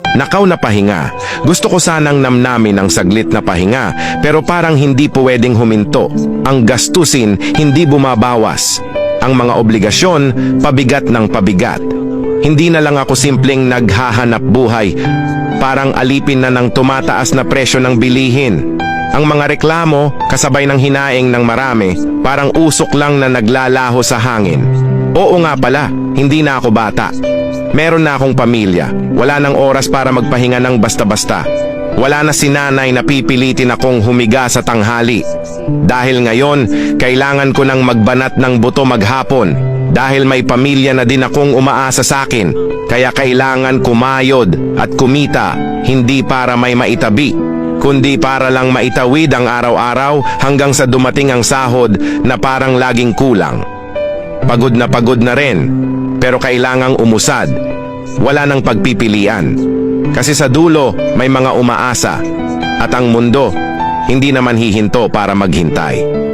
Nakaw na pahinga. Gusto ko sanang namnamin ng saglit na pahinga, pero parang hindi pwedeng huminto. Ang gastusin hindi bumabawas. Ang mga obligasyon pabigat ng pabigat. Hindi na lang ako simpleng naghahanap buhay. Parang alipin na ng tumataas na presyo ng bilihin. Ang mga reklamo, kasabay ng hinaing ng marami, parang usok lang na naglalaho sa hangin. Oo nga pala, hindi na ako bata. Meron na akong pamilya. Wala nang oras para magpahinga ng basta-basta. Wala na si nanay na pipilitin akong humiga sa tanghali. Dahil ngayon, kailangan ko nang magbanat ng buto maghapon. Dahil may pamilya na din akong umaasa sa akin. Kaya kailangan kumayod at kumita, hindi para may maitabi, kundi para lang maitawid ang araw-araw hanggang sa dumating ang sahod na parang laging kulang. Pagod na rin, pero kailangang umusad. Wala nang pagpipilian. Kasi sa dulo, may mga umaasa. At ang mundo, hindi naman hihinto para maghintay.